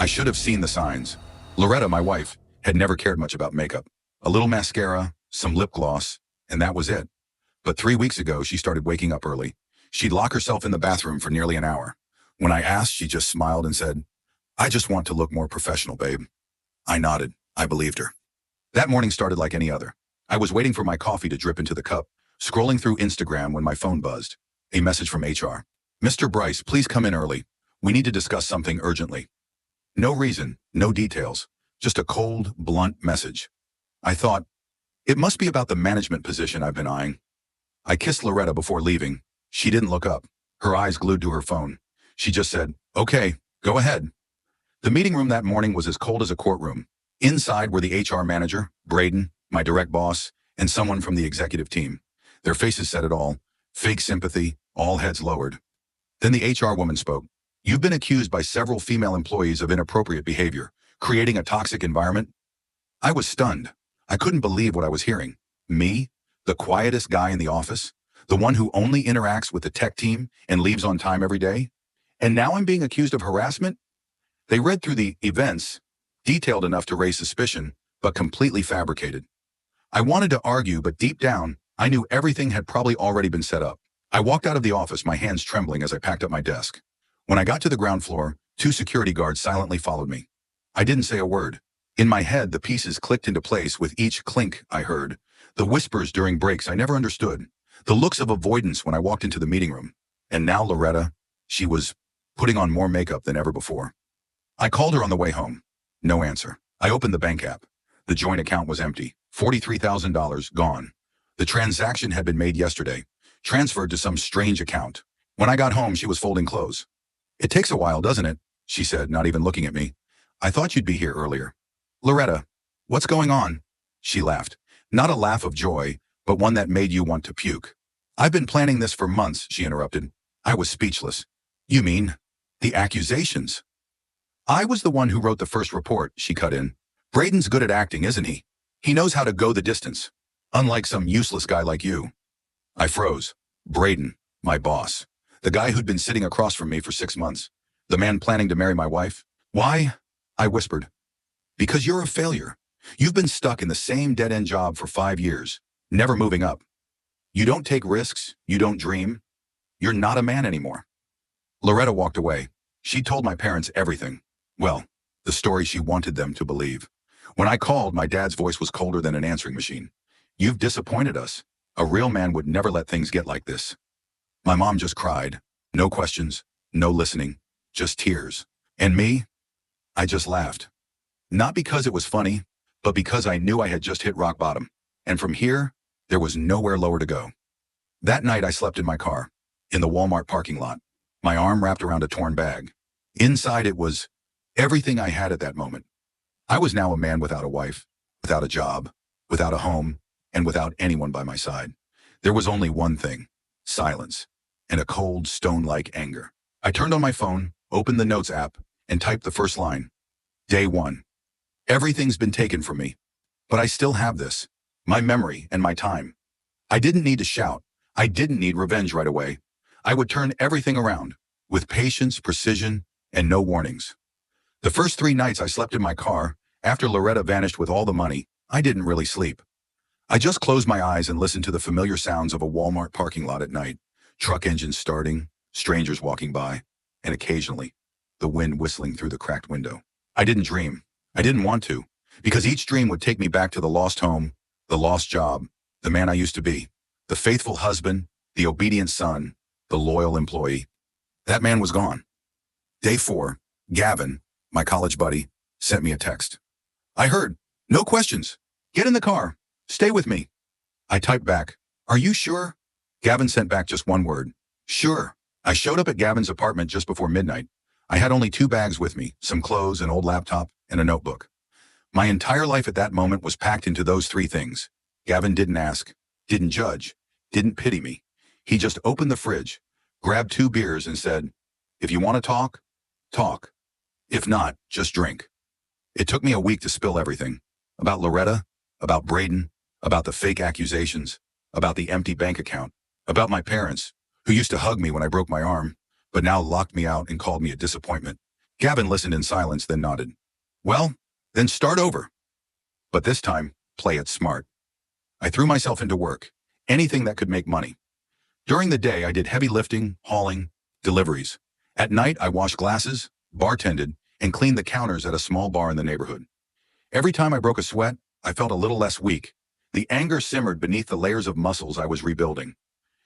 I should have seen the signs. Loretta, my wife, had never cared much about makeup. A little mascara, some lip gloss, and that was it. But 3 weeks ago, she started waking up early. She'd lock herself in the bathroom for nearly an hour. When I asked, she just smiled and said, "I just want to look more professional, babe." I nodded. I believed her. That morning started like any other. I was waiting for my coffee to drip into the cup, scrolling through Instagram when my phone buzzed. A message from HR. "Mr. Bryce, please come in early. We need to discuss something urgently." No reason, no details, just a cold, blunt message. I thought, it must be about the management position I've been eyeing. I kissed Loretta before leaving. She didn't look up, her eyes glued to her phone. She just said, "Okay, go ahead." The meeting room that morning was as cold as a courtroom. Inside were the HR manager, Braden, my direct boss, and someone from the executive team. Their faces said it all. Fake sympathy, all heads lowered. Then the HR woman spoke. "You've been accused by several female employees of inappropriate behavior, creating a toxic environment." I was stunned. I couldn't believe what I was hearing. Me, the quietest guy in the office, the one who only interacts with the tech team and leaves on time every day. And now I'm being accused of harassment? They read through the events, detailed enough to raise suspicion, but completely fabricated. I wanted to argue, but deep down, I knew everything had probably already been set up. I walked out of the office, my hands trembling as I packed up my desk. When I got to the ground floor, 2 security guards silently followed me. I didn't say a word. In my head, the pieces clicked into place with each clink I heard, the whispers during breaks I never understood, the looks of avoidance when I walked into the meeting room. And now Loretta, she was putting on more makeup than ever before. I called her on the way home. No answer. I opened the bank app. The joint account was empty. $43,000 gone. The transaction had been made yesterday, transferred to some strange account. When I got home, she was folding clothes. "It takes a while, doesn't it?" she said, not even looking at me. "I thought you'd be here earlier." "Loretta, what's going on?" She laughed. Not a laugh of joy, but one that made you want to puke. "I've been planning this for months," she interrupted. I was speechless. "You mean the accusations?" "I was the one who wrote the first report," she cut in. "Braden's good at acting, isn't he? He knows how to go the distance. Unlike some useless guy like you." I froze. Braden, my boss. The guy who'd been sitting across from me for 6 months. The man planning to marry my wife. "Why?" I whispered. "Because you're a failure. You've been stuck in the same dead-end job for 5 years, never moving up. You don't take risks. You don't dream. You're not a man anymore." Loretta walked away. She told my parents everything. Well, the story she wanted them to believe. When I called, my dad's voice was colder than an answering machine. "You've disappointed us. A real man would never let things get like this." My mom just cried. No questions, no listening, just tears. And me? I just laughed. Not because it was funny, but because I knew I had just hit rock bottom. And from here, there was nowhere lower to go. That night I slept in my car, in the Walmart parking lot, my arm wrapped around a torn bag. Inside it was everything I had at that moment. I was now a man without a wife, without a job, without a home, and without anyone by my side. There was only one thing, silence, and a cold, stone-like anger. I turned on my phone, opened the Notes app, and typed the first line. Day 1. Everything's been taken from me. But I still have this, my memory and my time. I didn't need to shout. I didn't need revenge right away. I would turn everything around, with patience, precision, and no warnings. The first 3 nights I slept in my car, after Loretta vanished with all the money, I didn't really sleep. I just closed my eyes and listened to the familiar sounds of a Walmart parking lot at night. Truck engines starting, strangers walking by, and occasionally, the wind whistling through the cracked window. I didn't dream. I didn't want to, because each dream would take me back to the lost home, the lost job, the man I used to be, the faithful husband, the obedient son, the loyal employee. That man was gone. Day 4, Gavin, my college buddy, sent me a text. I heard, "No questions. Get in the car. Stay with me." I typed back, "Are you sure?" Gavin sent back just one word, "Sure." I showed up at Gavin's apartment just before midnight. I had only 2 bags with me, some clothes, an old laptop, and a notebook. My entire life at that moment was packed into those 3 things. Gavin didn't ask, didn't judge, didn't pity me. He just opened the fridge, grabbed 2 beers and said, "If you want to talk, talk. If not, just drink." It took me a week to spill everything. About Loretta, about Braden, about the fake accusations, about the empty bank account, about my parents, who used to hug me when I broke my arm, but now locked me out and called me a disappointment. Gavin listened in silence, then nodded. Well, then start over. But this time, play it smart. I threw myself into work, anything that could make money. During the day, I did heavy lifting, hauling, deliveries. At night, I washed glasses, bartended, and cleaned the counters at a small bar in the neighborhood. Every time I broke a sweat, I felt a little less weak. The anger simmered beneath the layers of muscles I was rebuilding.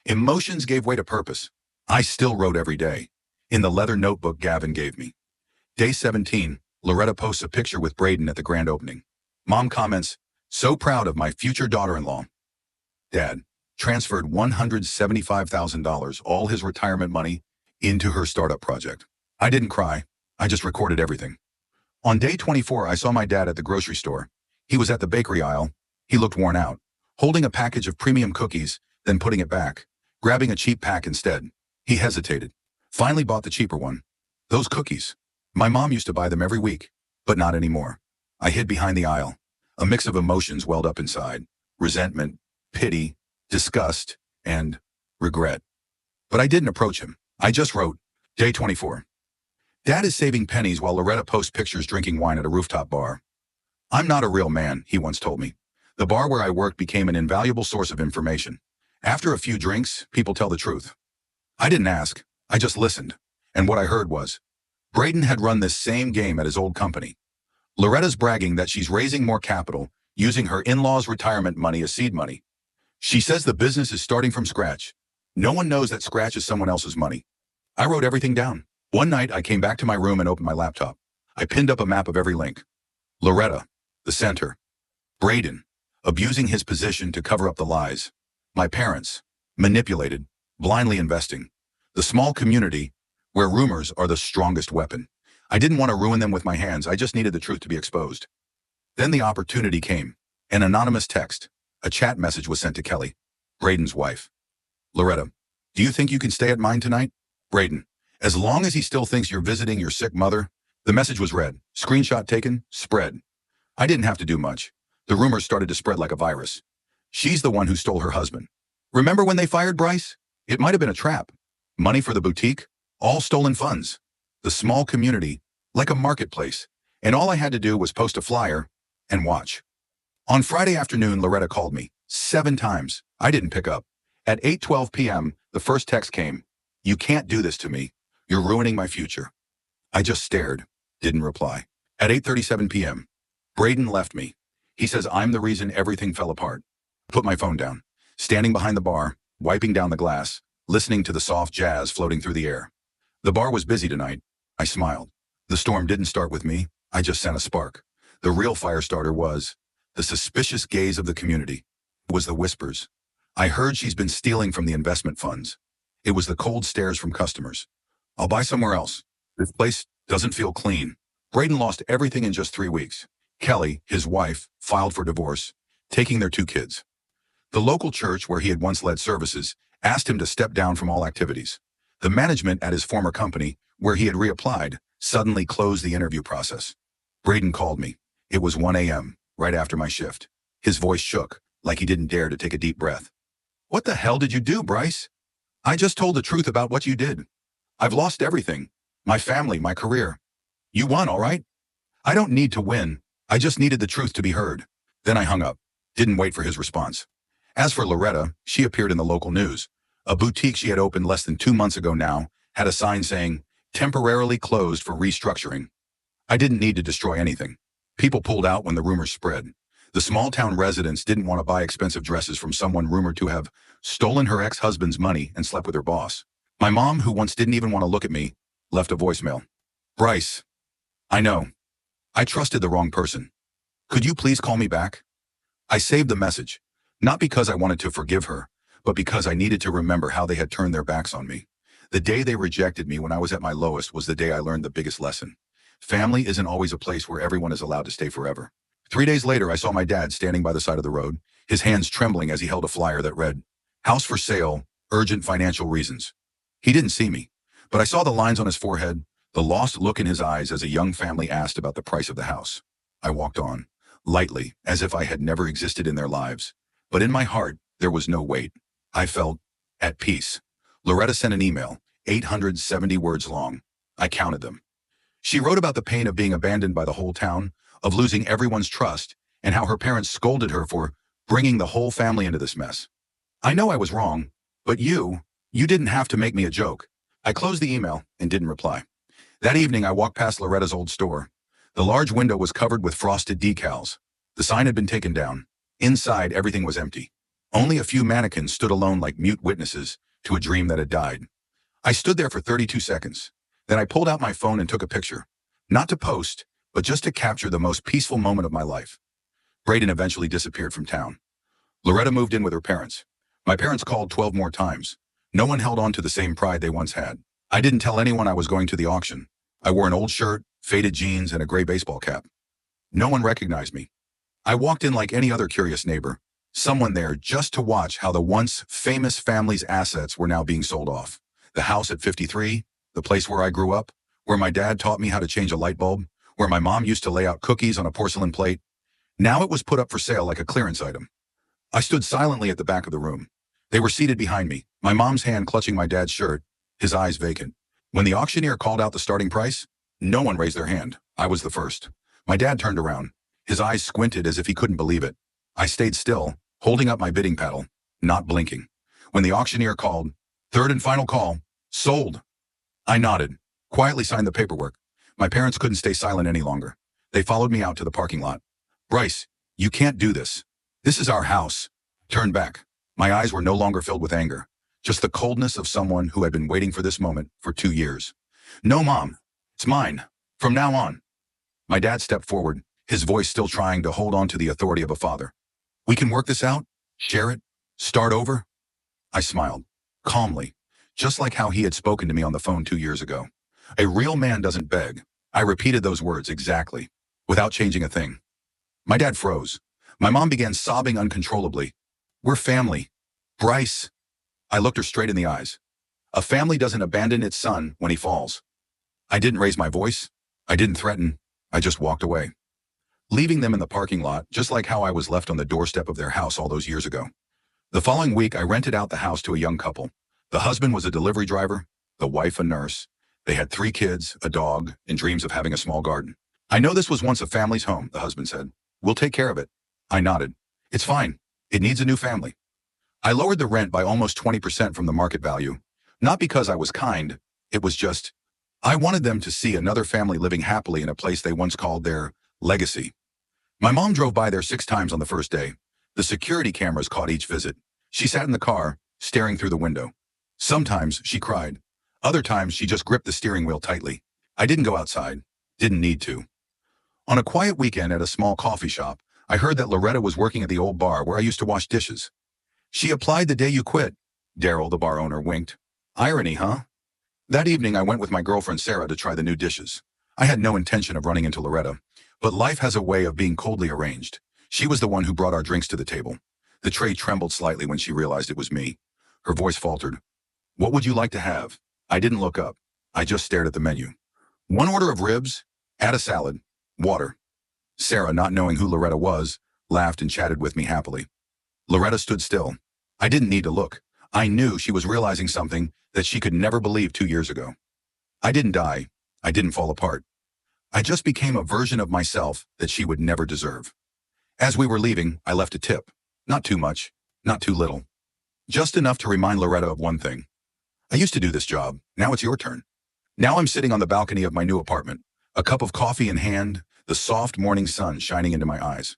Emotions gave way to purpose. I still wrote every day, in the leather notebook Gavin gave me. Day 17, Loretta posts a picture with Braden at the grand opening. Mom comments, "So proud of my future daughter-in-law." Dad transferred $175,000, all his retirement money, into her startup project. I didn't cry. I just recorded everything. On day 24, I saw my dad at the grocery store. He was at the bakery aisle. He looked worn out, holding a package of premium cookies, then putting it back, grabbing a cheap pack instead. He hesitated, finally bought the cheaper one. Those cookies. My mom used to buy them every week, but not anymore. I hid behind the aisle. A mix of emotions welled up inside: resentment, pity, disgust, and regret. But I didn't approach him. I just wrote, day 24. Dad is saving pennies while Loretta posts pictures drinking wine at a rooftop bar. I'm not a real man, he once told me. The bar where I worked became an invaluable source of information. After a few drinks, people tell the truth. I didn't ask. I just listened. And what I heard was, Braden had run this same game at his old company. Loretta's bragging that she's raising more capital, using her in-laws' retirement money as seed money. She says the business is starting from scratch. No one knows that scratch is someone else's money. I wrote everything down. One night, I came back to my room and opened my laptop. I pinned up a map of every link. Loretta, the center. Braden, abusing his position to cover up the lies. My parents, manipulated, blindly investing. The small community, where rumors are the strongest weapon. I didn't want to ruin them with my hands. I just needed the truth to be exposed. Then the opportunity came. An anonymous text. A chat message was sent to Kelly, Braden's wife. Loretta, do you think you can stay at mine tonight? Braden, as long as he still thinks you're visiting your sick mother. The message was read, screenshot taken, spread. I didn't have to do much. The rumors started to spread like a virus. She's the one who stole her husband. Remember when they fired Bryce? It might have been a trap. Money for the boutique, all stolen funds. The small community, like a marketplace. And all I had to do was post a flyer and watch. On Friday afternoon, Loretta called me 7 times. I didn't pick up. At 8:12 p.m., the first text came. You can't do this to me. You're ruining my future. I just stared, didn't reply. At 8:37 p.m., Braden left me. He says I'm the reason everything fell apart. Put my phone down. Standing behind the bar, wiping down the glass, listening to the soft jazz floating through the air. The bar was busy tonight. I smiled. The storm didn't start with me. I just sent a spark. The real fire starter was the suspicious gaze of the community. It was the whispers. I heard she's been stealing from the investment funds. It was the cold stares from customers. I'll buy somewhere else. This place doesn't feel clean. Braden lost everything in just 3 weeks. Kelly, his wife, filed for divorce, taking their 2 kids. The local church where he had once led services asked him to step down from all activities. The management at his former company, where he had reapplied, suddenly closed the interview process. Braden called me. It was 1 a.m., right after my shift. His voice shook, like he didn't dare to take a deep breath. What the hell did you do, Bryce? I just told the truth about what you did. I've lost everything. My family, my career. You won, all right? I don't need to win. I just needed the truth to be heard. Then I hung up. Didn't wait for his response. As for Loretta, she appeared in the local news. A boutique she had opened less than 2 months ago now had a sign saying, temporarily closed for restructuring. I didn't need to destroy anything. People pulled out when the rumors spread. The small-town residents didn't want to buy expensive dresses from someone rumored to have stolen her ex-husband's money and slept with her boss. My mom, who once didn't even want to look at me, left a voicemail. Bryce, I know. I trusted the wrong person. Could you please call me back? I saved the message, not because I wanted to forgive her, but because I needed to remember how they had turned their backs on me. The day they rejected me when I was at my lowest was the day I learned the biggest lesson. Family isn't always a place where everyone is allowed to stay forever. 3 days later, I saw my dad standing by the side of the road, his hands trembling as he held a flyer that read, House for sale, urgent financial reasons. He didn't see me, but I saw the lines on his forehead, the lost look in his eyes as a young family asked about the price of the house. I walked on, lightly, as if I had never existed in their lives. But in my heart, there was no weight. I felt at peace. Loretta sent an email, 870 words long. I counted them. She wrote about the pain of being abandoned by the whole town, of losing everyone's trust, and how her parents scolded her for bringing the whole family into this mess. I know I was wrong, but you didn't have to make me a joke. I closed the email and didn't reply. That evening, I walked past Loretta's old store. The large window was covered with frosted decals. The sign had been taken down. Inside, everything was empty. Only a few mannequins stood alone like mute witnesses to a dream that had died. I stood there for 32 seconds. Then I pulled out my phone and took a picture. Not to post, but just to capture the most peaceful moment of my life. Braden eventually disappeared from town. Loretta moved in with her parents. My parents called 12 more times. No one held on to the same pride they once had. I didn't tell anyone I was going to the auction. I wore an old shirt, faded jeans, and a gray baseball cap. No one recognized me. I walked in like any other curious neighbor, someone there just to watch how the once famous family's assets were now being sold off. The house at 53, the place where I grew up, where my dad taught me how to change a light bulb, where my mom used to lay out cookies on a porcelain plate. Now it was put up for sale like a clearance item. I stood silently at the back of the room. They were seated behind me, my mom's hand clutching my dad's shirt, his eyes vacant. When the auctioneer called out the starting price, no one raised their hand. I was the first. My dad turned around. His eyes squinted as if he couldn't believe it. I stayed still, holding up my bidding paddle, not blinking. When the auctioneer called, "Third and final call, sold." I nodded, quietly signed the paperwork. My parents couldn't stay silent any longer. They followed me out to the parking lot. "Bryce, you can't do this. This is our house." Turned back. My eyes were no longer filled with anger, just the coldness of someone who had been waiting for this moment for 2 years. "No, Mom. It's mine. From now on." My dad stepped forward, his voice still trying to hold on to the authority of a father. "We can work this out, share it, start over." I smiled, calmly, just like how he had spoken to me on the phone 2 years ago. A real man doesn't beg. I repeated those words exactly, without changing a thing. My dad froze. My mom began sobbing uncontrollably. "We're family. Bryce." I looked her straight in the eyes. "A family doesn't abandon its son when he falls." I didn't raise my voice. I didn't threaten. I just walked away, leaving them in the parking lot, just like how I was left on the doorstep of their house all those years ago. The following week, I rented out the house to a young couple. The husband was a delivery driver, the wife a nurse. They had 3 kids, a dog, and dreams of having a small garden. "I know this was once a family's home," the husband said. "We'll take care of it." I nodded. "It's fine. It needs a new family." I lowered the rent by almost 20% from the market value. Not because I was kind, it was just, I wanted them to see another family living happily in a place they once called their legacy. My mom drove by there 6 times on the first day. The security cameras caught each visit. She sat in the car, staring through the window. Sometimes she cried. Other times she just gripped the steering wheel tightly. I didn't go outside. Didn't need to. On a quiet weekend at a small coffee shop, I heard that Loretta was working at the old bar where I used to wash dishes. "She applied the day you quit." Daryl, the bar owner, winked. "Irony, huh?" That evening, I went with my girlfriend Sarah to try the new dishes. I had no intention of running into Loretta, but life has a way of being coldly arranged. She was the one who brought our drinks to the table. The tray trembled slightly when she realized it was me. Her voice faltered. "What would you like to have?" I didn't look up. I just stared at the menu. "1 order of ribs, add a salad, water." Sarah, not knowing who Loretta was, laughed and chatted with me happily. Loretta stood still. I didn't need to look. I knew she was realizing something that she could never believe 2 years ago. I didn't die. I didn't fall apart. I just became a version of myself that she would never deserve. As we were leaving, I left a tip. Not too much, not too little. Just enough to remind Loretta of one thing. I used to do this job. Now it's your turn. Now I'm sitting on the balcony of my new apartment, a cup of coffee in hand, the soft morning sun shining into my eyes.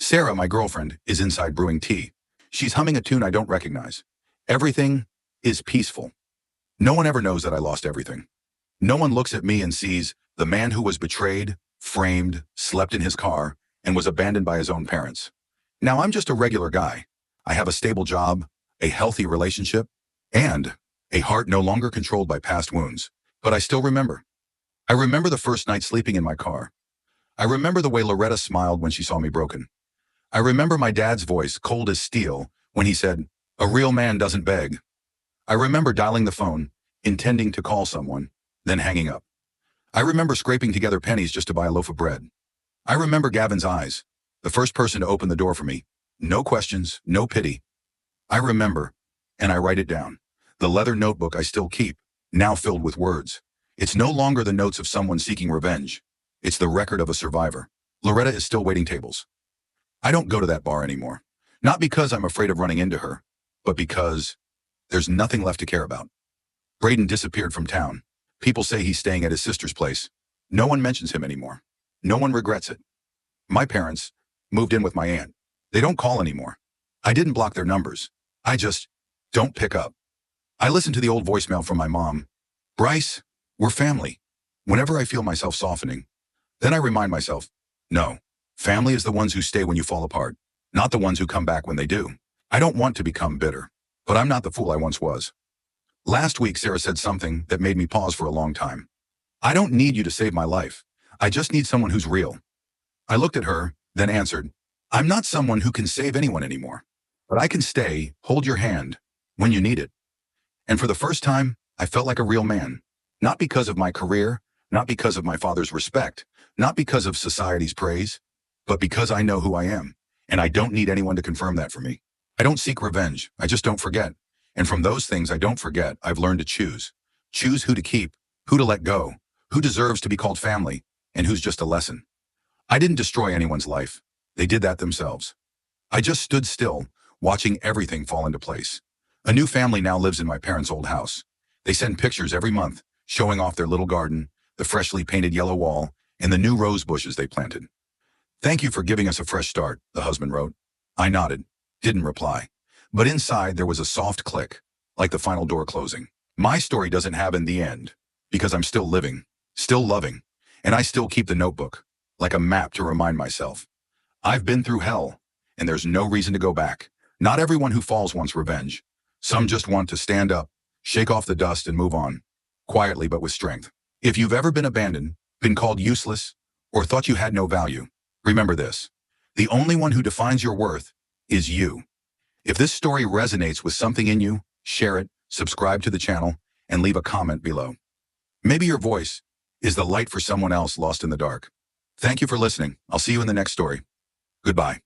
Sarah, my girlfriend, is inside brewing tea. She's humming a tune I don't recognize. Everything is peaceful. No one ever knows that I lost everything. No one looks at me and sees the man who was betrayed, framed, slept in his car, and was abandoned by his own parents. Now I'm just a regular guy. I have a stable job, a healthy relationship, and a heart no longer controlled by past wounds. But I still remember. I remember the first night sleeping in my car. I remember the way Loretta smiled when she saw me broken. I remember my dad's voice, cold as steel, when he said, "A real man doesn't beg." I remember dialing the phone, intending to call someone, then hanging up. I remember scraping together pennies just to buy a loaf of bread. I remember Gavin's eyes, the first person to open the door for me. No questions, no pity. I remember, and I write it down. The leather notebook I still keep, now filled with words. It's no longer the notes of someone seeking revenge. It's the record of a survivor. Loretta is still waiting tables. I don't go to that bar anymore. Not because I'm afraid of running into her, but because there's nothing left to care about. Braden disappeared from town. People say he's staying at his sister's place. No one mentions him anymore. No one regrets it. My parents moved in with my aunt. They don't call anymore. I didn't block their numbers. I just don't pick up. I listen to the old voicemail from my mom. Bryce, we're family. Whenever I feel myself softening, then I remind myself, no, family is the ones who stay when you fall apart, not the ones who come back when they do. I don't want to become bitter, but I'm not the fool I once was. Last week, Sarah said something that made me pause for a long time. I don't need you to save my life. I just need someone who's real. I looked at her, then answered, I'm not someone who can save anyone anymore, but I can stay, hold your hand, when you need it. And for the first time, I felt like a real man. Not because of my career, not because of my father's respect, not because of society's praise, but because I know who I am, and I don't need anyone to confirm that for me. I don't seek revenge, I just don't forget. And from those things I don't forget, I've learned to choose. Choose who to keep, who to let go, who deserves to be called family, and who's just a lesson. I didn't destroy anyone's life. They did that themselves. I just stood still, watching everything fall into place. A new family now lives in my parents' old house. They send pictures every month, showing off their little garden, the freshly painted yellow wall, and the new rose bushes they planted. Thank you for giving us a fresh start, the husband wrote. I nodded, didn't reply. But inside there was a soft click, like the final door closing. My story doesn't have an the end, because I'm still living, still loving, and I still keep the notebook, like a map to remind myself. I've been through hell, and there's no reason to go back. Not everyone who falls wants revenge. Some just want to stand up, shake off the dust and move on, quietly but with strength. If you've ever been abandoned, been called useless, or thought you had no value, remember this. The only one who defines your worth is you. If this story resonates with something in you, share it, subscribe to the channel, and leave a comment below. Maybe your voice is the light for someone else lost in the dark. Thank you for listening. I'll see you in the next story. Goodbye.